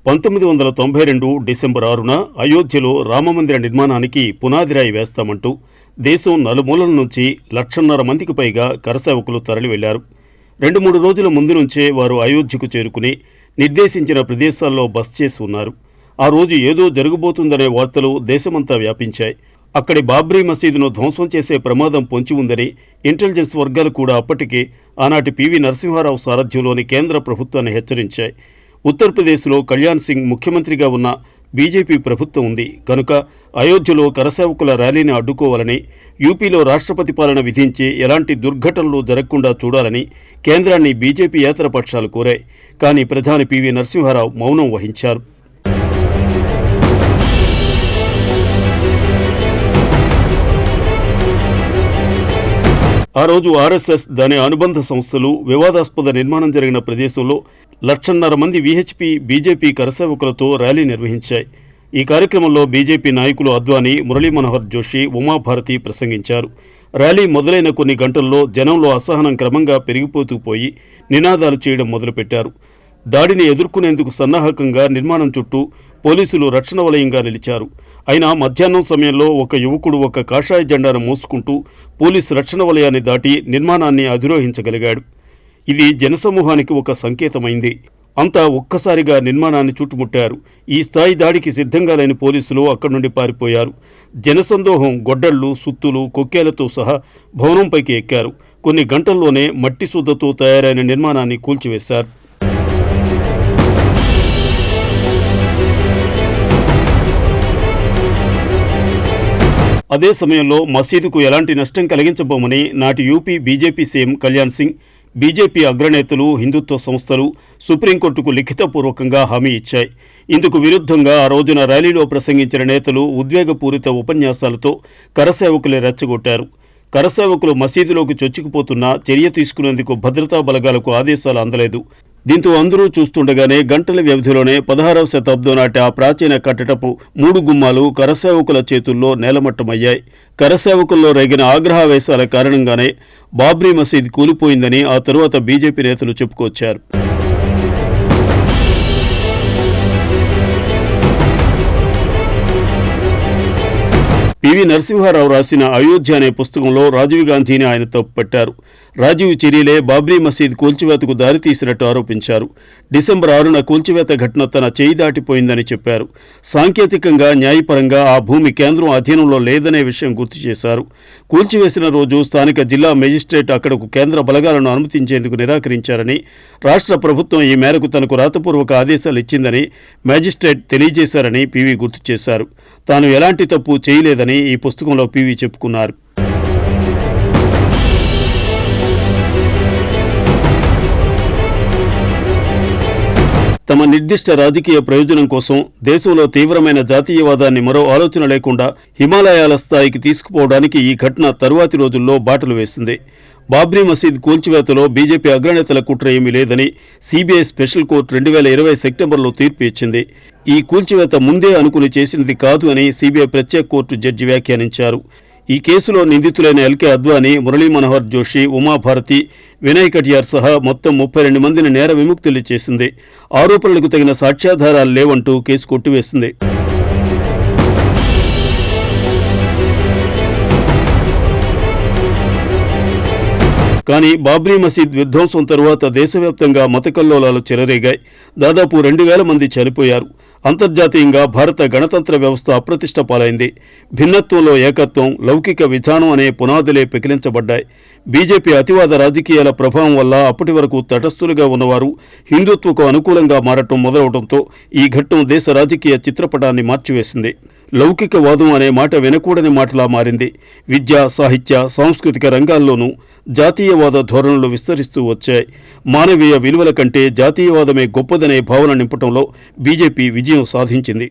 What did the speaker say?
1992 December 6న అయోధ్యలో రామమందిర నిర్మాణానికి పునాదిరాయి వేస్తామంటూ దేశం నలుమూలల నుంచి 1,50,000 మందికి పైగా కరసేవకులు తరలి వెళ్లారు. 2-3 రోజుల ముందు నుంచే వారు అయోధ్యకు చేరుకుని నిర్దేశించిన ప్రదేశాల్లో బస చేసి ఉన్నారు. ఆ రోజు ఏదో జరగబోతుందనే వార్తలు దేశమంతా వ్యాపించాయి. అక్కడి బాబ్రీ మసీదును ధ్వంసం చేసే ప్రమాదం పొంచి ఉందని ఇంటెలిజెన్స్ వర్గాలు కూడా అప్పటికే ఆనాటి పివి నరసింహారావు సారథ్యంలోని కేంద్ర ప్రభుత్వాన్ని హెచ్చరించాయి. ఉత్తరప్రదేశ్లో కళ్యాణ్ సింగ్ ముఖ్యమంత్రిగా ఉన్న బీజేపీ ప్రభుత్వం ఉంది కనుక అయోధ్యలో కరసేవకుల ర్యాలీని అడ్డుకోవాలని, యూపీలో రాష్ట్రపతి పాలన విధించి ఎలాంటి దుర్ఘటనలు జరగకుండా చూడాలని కేంద్రాన్ని బీజేపీ యేతర పక్షాలు కోరాయి. కానీ ప్రధాని పివి నరసింహారావు మౌనం వహించారు. ఆ రోజు ఆర్ఎస్ఎస్, దాని అనుబంధ సంస్థలు వివాదాస్పద నిర్మాణం జరిగిన ప్రదేశంలో 1,50,000 మంది విహెచ్పి, బీజేపీ కరసేవకులతో ర్యాలీ నిర్వహించాయి. ఈ కార్యక్రమంలో బీజేపీ నాయకులు అద్వానీ, మురళీ మనోహర్ జోషి, ఉమాభారతి ప్రసంగించారు. ర్యాలీ మొదలైన కొన్ని గంటల్లో జనంలో అసహనం క్రమంగా పెరిగిపోతూ పోయి నినాదాలు చేయడం మొదలుపెట్టారు. దాడిని ఎదుర్కొనేందుకు సన్నాహకంగా నిర్మాణం చుట్టూ పోలీసులు రక్షణ వలయంగా నిలిచారు. అయినా మధ్యాహ్నం సమయంలో ఒక యువకుడు ఒక కాషాయ జెండాను మోసుకుంటూ పోలీసు రక్షణ వలయాన్ని దాటి నిర్మాణాన్ని అధిరోహించగలిగాడు. ఇది జనసమూహానికి ఒక సంకేతమైంది. అంతా ఒక్కసారిగా నిర్మాణాన్ని చుట్టుముట్టారు. ఈ స్థాయి దాడికి సిద్ధంగా లేని పోలీసులు అక్కడి నుండి పారిపోయారు. జనసందోహం గొడ్డళ్లు, సుత్తులు, కొక్కేలతో సహా భవనంపైకి ఎక్కారు. కొన్ని గంటల్లోనే మట్టి సుద్దతో తయారైన నిర్మాణాన్ని కూల్చివేశారు. అదే సమయంలో మసీదుకు ఎలాంటి నష్టం కలిగించబోమని నాటి UP BJP CM Kalyan Singh, BJP అగ్రనేతలు, హిందుత్వ సంస్థలు సుప్రీంకోర్టుకు లిఖితపూర్వకంగా హామీ ఇచ్చాయి. ఇందుకు విరుద్ధంగా ఆ రోజున ర్యాలీలో ప్రసంగించిన నేతలు ఉద్వేగపూరిత ఉపన్యాసాలతో కరసేవకులే రెచ్చగొట్టారు. కరసేవకులు మసీదులోకి చొచ్చుకుపోతున్నా చర్య తీసుకునేందుకు భద్రతా బలగాలకు ఆదేశాలు అందలేదు. దీంతో అందరూ చూస్తుండగానే గంటల వ్యవధిలోనే 16వ శతాబ్దం నాటి ఆ ప్రాచీన కట్టడపు 3 గుమ్మాలు కరసేవకుల చేతుల్లో నేలమట్టమయ్యాయి. కరసేవకుల్లో రేగిన ఆగ్రహావేశాల కారణంగానే బాబ్రీ మసీద్ కూలిపోయిందని ఆ తరువాత బీజేపీ నేతలు చెప్పుకొచ్చారు. పివి నరసింహారావు రాసిన అయోధ్య అనే పుస్తకంలో రాజీవ్ గాంధీని ఆయన తప్పుపట్టారు. రాజీవ్ చర్యలే బాబ్రీ మసీద్ కూల్చివేతకు దారితీసినట్టు ఆరోపించారు. డిసెంబర్ 6న కూల్చివేత ఘటన తన చేయి దాటిపోయిందని చెప్పారు. సాంకేతికంగా, న్యాయపరంగా ఆ భూమి కేంద్రం అధీనంలో లేదనే విషయం గుర్తు చేశారు. కూల్చివేసిన రోజు స్థానిక జిల్లా మెజిస్ట్రేట్ అక్కడకు కేంద్ర బలగాలను అనుమతించేందుకు నిరాకరించారని, రాష్ట్ర ప్రభుత్వం ఈ మేరకు తనకు రాతపూర్వక ఆదేశాలు ఇచ్చిందని మెజిస్ట్రేట్ తెలియజేశారని పివి గుర్తు చేశారు. తాను ఎలాంటి తప్పు చేయలేదని ఈ పుస్తకంలో పివి చెప్పుకున్నారు. తమ నిర్దిష్ట రాజకీయ ప్రయోజనం కోసం దేశంలో తీవ్రమైన జాతీయవాదాన్ని మరో ఆలోచన లేకుండా హిమాలయాల స్థాయికి తీసుకుపోవడానికి ఈ ఘటన తరువాతి రోజుల్లో బాటలు వేసింది. బాబ్రీ మసీద్ కూల్చివేతలో బీజేపీ అగ్రనేతల కుట్ర ఏమీ లేదని సీబీఐ స్పెషల్ కోర్టు 2020 సెప్టెంబర్లో తీర్పు ఇచ్చింది. ఈ కూల్చివేత ముందే అనుకుని చేసినది కాదు అని సీబీఐ ప్రత్యేక కోర్టు జడ్జి వ్యాఖ్యానించారు. ఈ కేసులో నిందితులైన ఎల్కే అద్వానీ, మురళీ మనోహర్ జోషి, ఉమాభారతి, వినయ్ కటియార్ సహా మొత్తం 32 మందిని నేర విముక్తులు చేసింది. ఆరోపణలకు తగిన సాక్ష్యాధారాలు లేవంటూ కేసు కొట్టివేసింది. కానీ బాబ్రీ మసీద్ విధ్వంసం తరువాత దేశవ్యాప్తంగా మతకల్లోలాలు చెలరేగాయి. దాదాపు 2,000 మంది చనిపోయారు. అంతర్జాతీయంగా భారత గణతంత్ర వ్యవస్థ అప్రతిష్ట పాలైంది. భిన్నత్వంలో ఏకత్వం, లౌకిక విధానం అనే పునాదులే పెకిలించబడ్డాయి. బీజేపీ అతివాద రాజకీయాల ప్రభావం వల్ల అప్పటి వరకు తటస్థులుగా ఉన్నవారు హిందుత్వకు అనుకూలంగా మారటం మొదలవడంతో ఈ ఘట్టం దేశ రాజకీయ చిత్రపటాన్ని మార్చివేసింది. లౌకికవాదం అనే మాట వినకూడని మాటలా మారింది. విద్య, సాహిత్య, సాంస్కృతిక రంగాల్లోనూ జాతీయవాద ధోరణులు విస్తరిస్తూ వచ్చాయి. మానవీయ విలువల కంటే జాతీయవాదమే గొప్పదనే భావన నింపటంలో బీజేపీ విజయం సాధించింది.